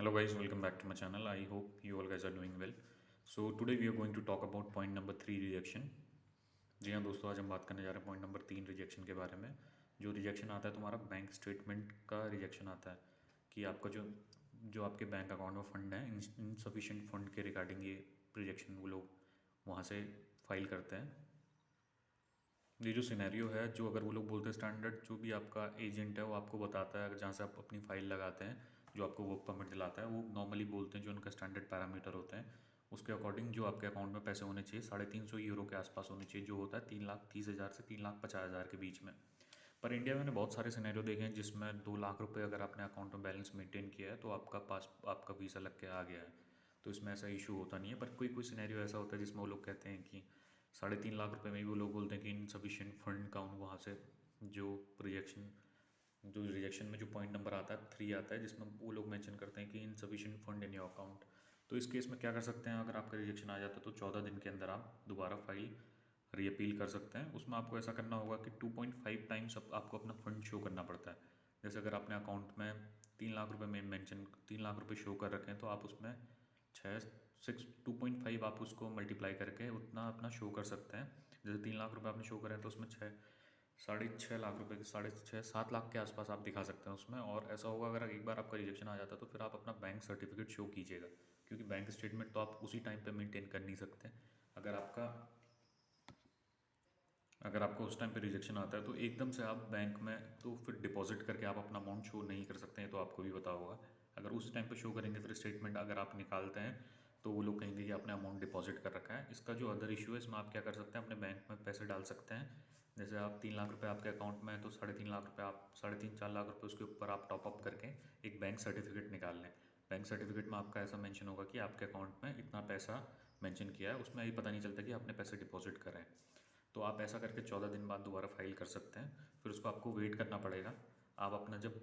Hello guys, welcome back to my channel. I hope you all guys are doing well. So today we are going to talk about point number 3 rejection. जी हाँ दोस्तों, आज हम बात करने जा रहे हैं पॉइंट नंबर 3 रिजेक्शन के बारे में। जो रिजेक्शन आता है तुम्हारा बैंक स्टेटमेंट का रिजेक्शन आता है कि आपका जो जो आपके बैंक अकाउंट में फ़ंड है इनसफिशिएंट फंड के रिगार्डिंग ये रिजेक्शन वो लोग वहाँ से फाइल करते हैं। ये जो सिनेरियो है, जो अगर वो लोग बोलते हैं स्टैंडर्ड जो भी आपका एजेंट है वो आपको बताता है, अगर जहाँ से आप अपनी फ़ाइल लगाते हैं, जो आपको वर्क परमिट दिलाता है, वो नॉर्मली बोलते हैं जो उनका स्टैंडर्ड पैरामीटर होते हैं उसके अकॉर्डिंग जो आपके अकाउंट में पैसे होने चाहिए 350 यूरो के आसपास होने चाहिए, जो होता है 3,30,000 से 3,50,000 के बीच में। पर इंडिया में मैंने बहुत सारे सिनेरियो देखे हैं जिसमें 2 लाख रुपए अगर आपने अकाउंट में बैलेंस मेंटेन किया है तो आपका वीज़ा लग के आ गया है, तो इसमें ऐसा इशू होता नहीं है। पर कोई कोई सिनेरियो ऐसा होता है जिसमें वो लोग कहते हैं कि 3.5 लाख रुपए में ही वो लोग बोलते हैं कि इनसफिशिएंट फंड का उन वहाँ से जो रिजेक्शन में जो पॉइंट नंबर आता है 3 आता है, जिसमें वो लोग मेंशन करते हैं कि insufficient fund in your account. तो इस केस में क्या कर सकते हैं, अगर आपका रिजेक्शन आ जाता है तो 14 दिन के अंदर आप दोबारा फाइल रीअपील कर सकते हैं। उसमें आपको ऐसा करना होगा कि 2.5 टाइम्स आपको अपना फंड शो करना पड़ता है। जैसे अगर आपने अकाउंट में 3 लाख रुपए में मेंशन 3 लाख रुपए शो कर रखे हैं तो आप उसमें 2.5 आप उसको मल्टीप्लाई करके उतना अपना शो कर सकते हैं। जैसे 3 लाख रुपए आपने शो करा है तो उसमें 6.5 लाख रुपए के 6.5 7 लाख के आसपास आप दिखा सकते हैं उसमें। और ऐसा होगा अगर एक बार आपका रिजेक्शन आ जाता है तो फिर आप अपना बैंक सर्टिफिकेट शो कीजिएगा, क्योंकि बैंक स्टेटमेंट तो आप उसी टाइम पे मेंटेन कर नहीं सकते। अगर आपका अगर आपको उस टाइम पे रिजेक्शन आता है तो एकदम से आप बैंक में तो फिर डिपॉजिट करके आप अपना अमाउंट शो नहीं कर सकते हैं, तो आपको भी पता होगा। अगर उस टाइम पे शो करेंगे फिर स्टेटमेंट अगर आप निकालते हैं तो वो लोग कहेंगे कि आपने अमाउंट डिपॉजिट कर रखा है। इसका जो अदर इशू है, इसमें आप क्या कर सकते हैं, अपने बैंक में पैसे डाल सकते हैं। जैसे आप 3 लाख रुपए आपके अकाउंट में है तो 3.5 लाख रुपए आप 3.5 4 लाख रुपए उसके ऊपर आप टॉपअप करके एक बैंक सर्टिफिकेट निकाल लें। बैंक सर्टिफिकेट में आपका ऐसा मेंशन होगा कि आपके अकाउंट में इतना पैसा मेंशन किया है, उसमें ये पता नहीं चलता कि आपने पैसे डिपॉजिट करें हैं। तो आप ऐसा करके 14 दिन बाद दोबारा फाइल कर सकते हैं। फिर उसको आपको वेट करना पड़ेगा। आप अपना जब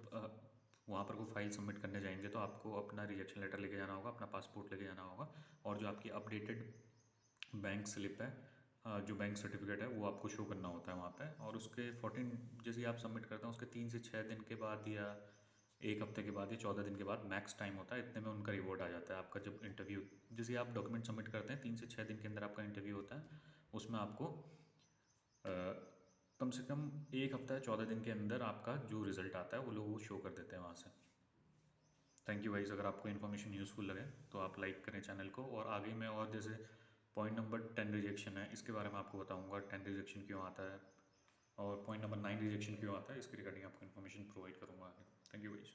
वहाँ पर कोई फाइल सबमिट करने जाएंगे तो आपको अपना रिजेक्शन लेटर लेके जाना होगा, अपना पासपोर्ट लेके जाना होगा, और जो आपकी अपडेटेड बैंक स्लिप है, जो बैंक सर्टिफिकेट है, वो आपको शो करना होता है वहाँ पे। और उसके 14 जैसे ही आप सबमिट करते हैं उसके 3 से 6 दिन के बाद या एक हफ्ते के बाद या 14 दिन के बाद मैक्स टाइम होता है, इतने में उनका रिवॉर्ड आ जाता है। आपका जब इंटरव्यू जैसे आप डॉक्यूमेंट सबमिट करते हैं 3 से 6 दिन के अंदर आपका इंटरव्यू होता है, उसमें आपको कम से कम एक हफ्ता या 14 दिन के अंदर आपका जो रिज़ल्ट आता है वो लोग वो शो कर देते हैं वहाँ से। थैंक यू गाइस, अगर आपको इन्फॉर्मेशन यूज़फुल लगे तो आप लाइक करें चैनल को। और आगे मैं और जैसे पॉइंट नंबर 10 रिजेक्शन है, इसके बारे में आपको बताऊंगा 10 रिजेक्शन क्यों आता है, और पॉइंट नंबर 9 रिजेक्शन क्यों आता है, इसके रिगार्डिंग आपको इन्फॉर्मेशन प्रोवाइड करूँगा आगे। Thank you guys.